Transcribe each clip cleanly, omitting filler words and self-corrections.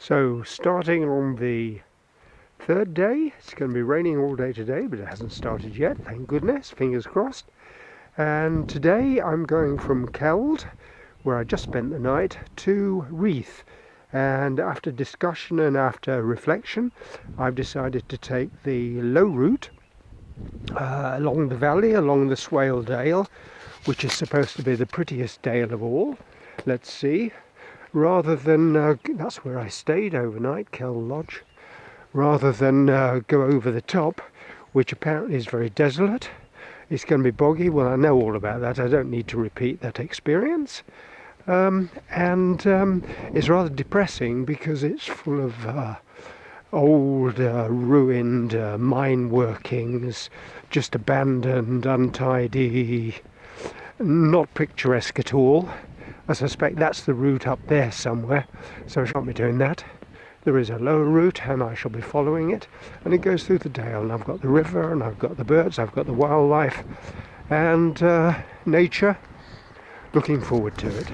So starting on the third day, it's going to be raining all day today, but it hasn't started yet, thank goodness, fingers crossed. And today I'm going from Keld, where I just spent the night, to Reeth. And after discussion and after reflection, I've decided to take the low route along the valley, along the Swaledale, which is supposed to be the prettiest dale of all. Let's see. Rather than, that's where I stayed overnight, Keld Lodge. Rather than go over the top, which apparently is very desolate, it's going to be boggy. Well, I know all about that. I don't need to repeat that experience. It's rather depressing because it's full of old, ruined mine workings, just abandoned, untidy, not picturesque at all. I suspect that's the route up there somewhere, so I shan't be doing that. There is a lower route and I shall be following it, and it goes through the dale, and I've got the river and I've got the birds, I've got the wildlife and nature. Looking forward to it.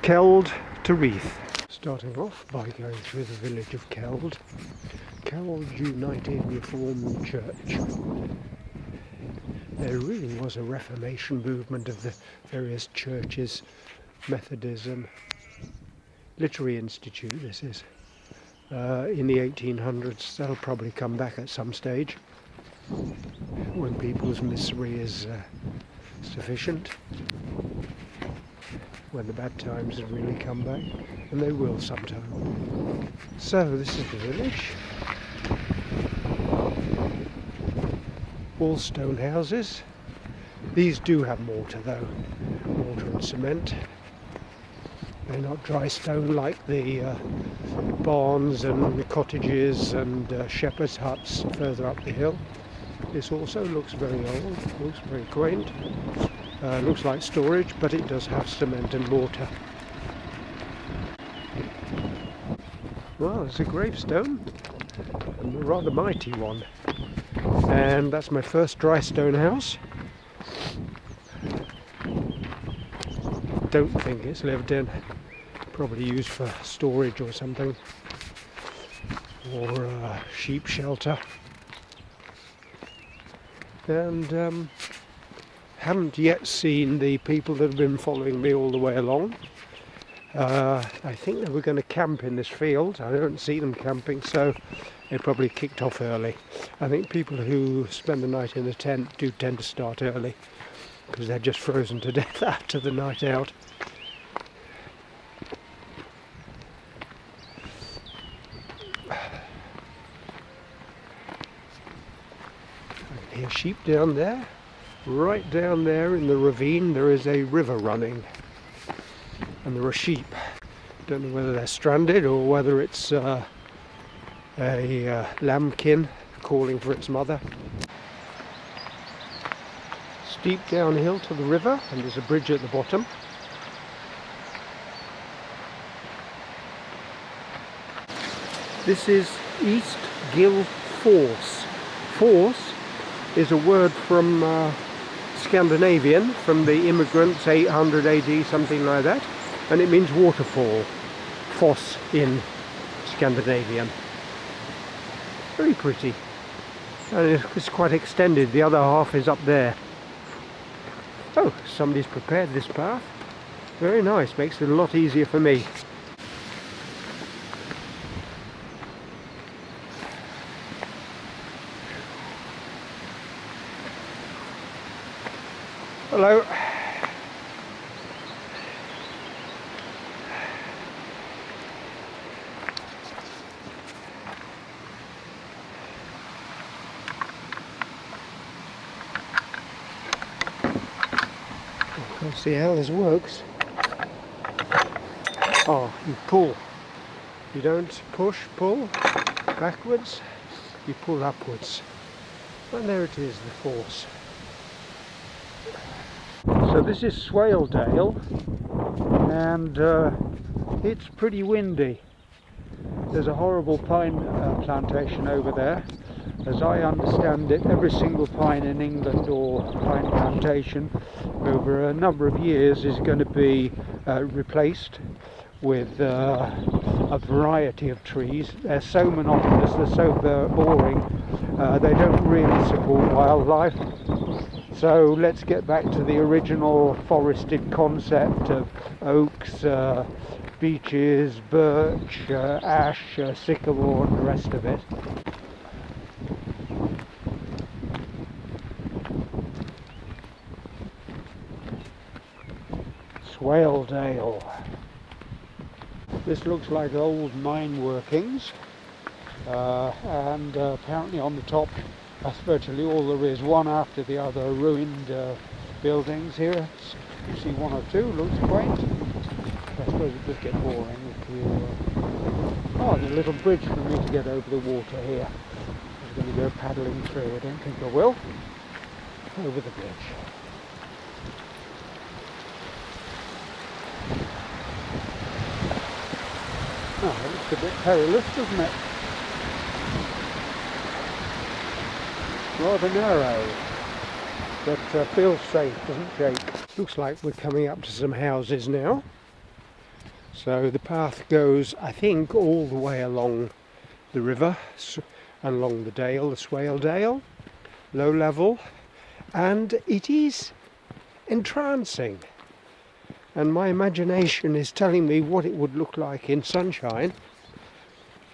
Keld to Reeth. Starting off by going through the village of Keld. Keld United Reformed Church. There really was a Reformation movement of the various churches, Methodism, Literary Institute this is, in the 1800s. That'll probably come back at some stage when people's misery is sufficient, when the bad times have really come back, and they will sometime. So this is the village. All stone houses. These do have mortar though, mortar and cement. They're not dry stone like the barns and the cottages and shepherd's huts further up the hill. This also looks very old, looks very quaint. Looks like storage, but it does have cement and mortar. Well, it's a gravestone, and a rather mighty one. And that's my first dry stone house. Don't think it's lived in. Probably used for storage or something, or sheep shelter. And haven't yet seen the people that have been following me all the way along. I think they were going to camp in this field. I don't see them camping, so they probably kicked off early. I think people who spend the night in a tent do tend to start early because they're just frozen to death after the night out. I can hear sheep down there. Right down there in the ravine there is a river running, and there are sheep. Don't know whether they're stranded or whether it's a lambkin calling for its mother. Steep downhill to the river, and there's a bridge at the bottom. This is East Gill Force. Force is a word from Scandinavian, from the immigrants, 800 AD, something like that, and it means waterfall. Foss in Scandinavian. Very pretty, and it's quite extended. The other half is up there. Oh, somebody's prepared this path. Very nice, makes it a lot easier for me. Hello. Can't see how this works. Oh, you pull. You don't push, pull backwards, you pull upwards. And there it is, the force. So this is Swaledale, and it's pretty windy. There's a horrible pine plantation over there. As I understand it, every single pine in England or pine plantation over a number of years is going to be replaced with a variety of trees. They're so monotonous, they're so boring, they don't really support wildlife. So let's get back to the original forested concept of oaks, beeches, birch, ash, sycamore and the rest of it. Swaledale. This looks like old mine workings, and apparently on the top that's virtually all there is, one after the other, ruined buildings here. You see one or two, looks quaint. I suppose it does get boring if you... Oh, there's a little bridge for me to get over the water here. I'm going to go paddling through. I don't think I will. Over the bridge. Oh, it looks a bit perilous, doesn't it? Rather narrow, but feels safe, doesn't shake. Looks like we're coming up to some houses now. So the path goes, I think, all the way along the river and along the dale, the Swaledale, low level, and it is entrancing. And my imagination is telling me what it would look like in sunshine.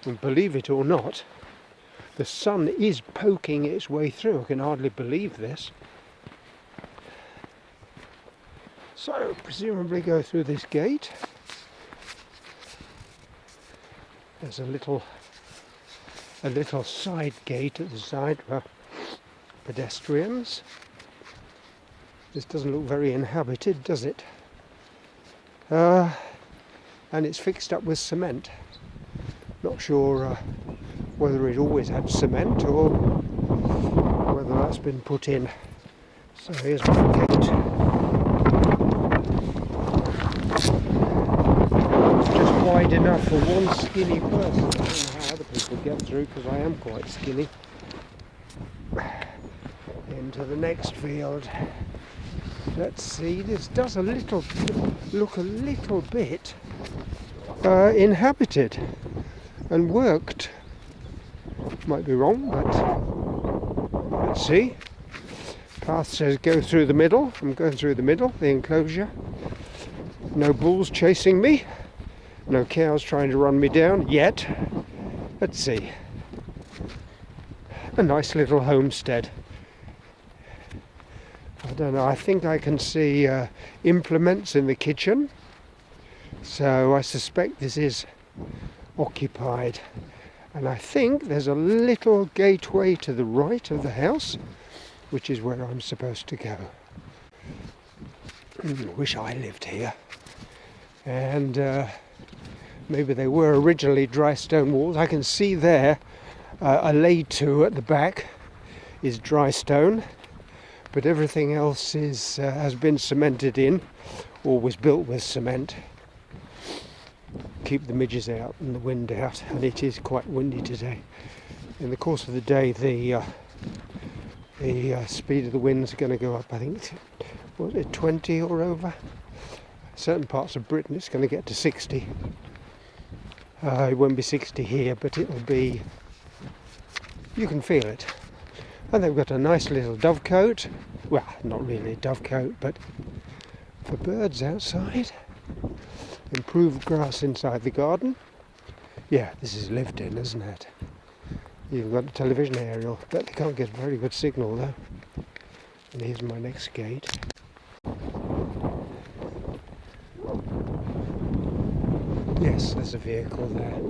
And believe it or not, the sun is poking its way through. I can hardly believe this. So, presumably go through this gate. There's a little side gate at the side for pedestrians. This doesn't look very inhabited, does it? And it's fixed up with cement. Not sure whether it always had cement or whether that's been put in. So here's my gate. It's just wide enough for one skinny person. I don't know how other people get through because I am quite skinny. Into the next field. Let's see, this does look a little bit inhabited and worked. Might be wrong, but let's see. Path says go through the middle. I'm going through the middle, the enclosure. No bulls chasing me. No cows trying to run me down yet. Let's see. A nice little homestead. I don't know, I think I can see implements in the kitchen, so I suspect this is occupied. And I think there's a little gateway to the right of the house, which is where I'm supposed to go. Wish I lived here. And maybe they were originally dry stone walls. I can see there a lay-to at the back is dry stone. But everything else has been cemented in, or was built with cement. Keep the midges out and the wind out, and it is quite windy today. In the course of the day, the speed of the wind is going to go up. I think, was it 20 or over? Certain parts of Britain, it's going to get to 60. It won't be 60 here, but it'll be. You can feel it. And they've got a nice little dovecote. Well, not really a dovecote, but for birds outside. Improved grass inside the garden. Yeah, this is lived in, isn't it? You've got a television aerial. Bet they can't get a very good signal though. And here's my next gate. Yes, there's a vehicle there.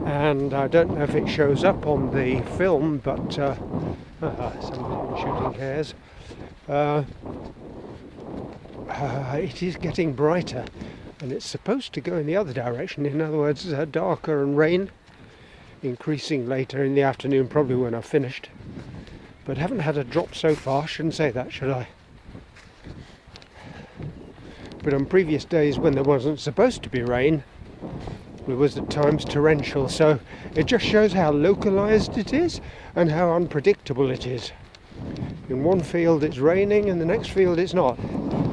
And I don't know if it shows up on the film, but somebody's shooting hares. It is getting brighter, and it's supposed to go in the other direction. In other words, darker and rain, increasing later in the afternoon, probably when I've finished. But haven't had a drop so far. Shouldn't say that, should I? But on previous days when there wasn't supposed to be rain, it was at times torrential, so it just shows how localized it is and how unpredictable it is. In one field it's raining, in the next field it's not.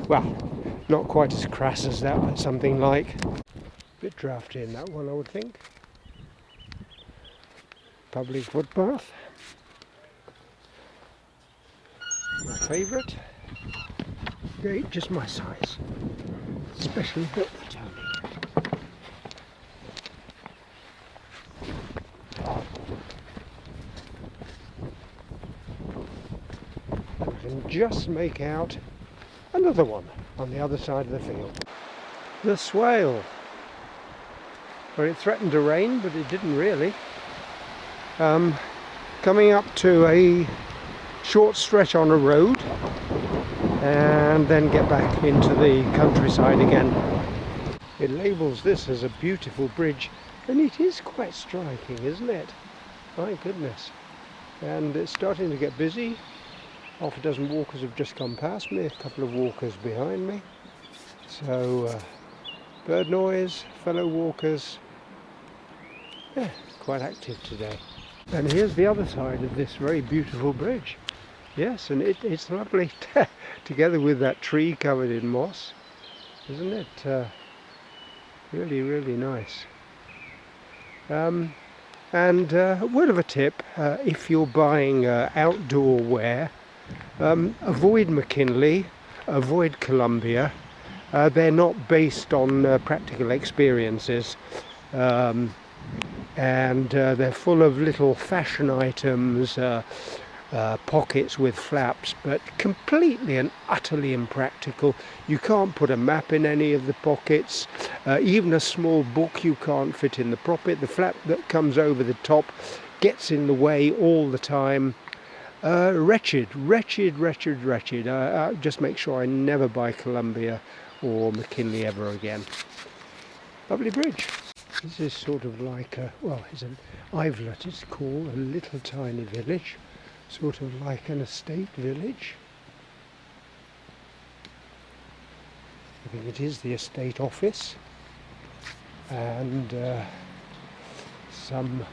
Well, Not quite as crass as that, but something like. Bit drafty in that one, I would think. Public footpath. My favourite. Gate just my size. Especially built for Tony. I can just make out another one on the other side of the field. The swale. Well, it threatened to rain, but it didn't really. Coming up to a short stretch on a road and then get back into the countryside again. It labels this as a beautiful bridge, and it is quite striking, isn't it? My goodness. And it's starting to get busy. Half a dozen walkers have just come past me, a couple of walkers behind me. So bird noise, fellow walkers, yeah, quite active today. And here's the other side of this very beautiful bridge. Yes, and it's lovely together with that tree covered in moss, isn't it? Really, really nice. And a word of a tip, if you're buying outdoor wear, avoid McKinley, avoid Columbia. They're not based on practical experiences. And they're full of little fashion items, pockets with flaps, but completely and utterly impractical. You can't put a map in any of the pockets. Even a small book you can't fit in the pocket. The flap that comes over the top gets in the way all the time. Wretched, wretched, wretched, wretched. Just make sure I never buy Columbia or McKinley ever again. Lovely bridge. This is sort of like a, well, it's an islet, it's called, a little tiny village, sort of like an estate village. I think it is the estate office, and some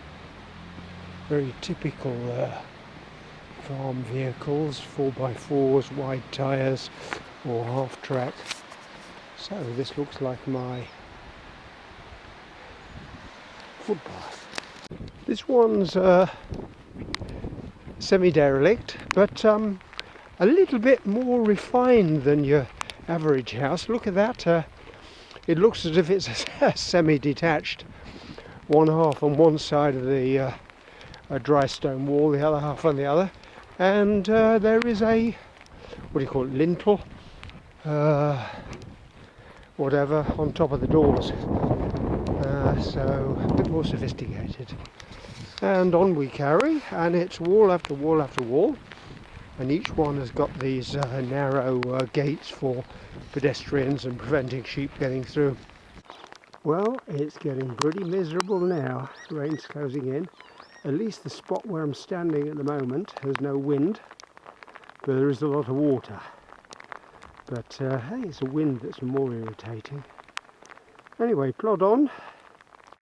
very typical farm vehicles, 4x4s, wide tyres or half track. So this looks like my footpath. This one's semi-derelict, but a little bit more refined than your average house. Look at that. It looks as if it's a semi-detached. One half on one side of the dry stone wall, the other half on the other. And there is a, what do you call it, lintel? Whatever, on top of the doors. So a bit more sophisticated. And on we carry, and it's wall after wall after wall, and each one has got these narrow gates for pedestrians and preventing sheep getting through. Well, it's getting pretty miserable now. Rain's closing in. At least the spot where I'm standing at the moment has no wind, but there is a lot of water. But hey, it's a wind that's more irritating. Anyway, plod on.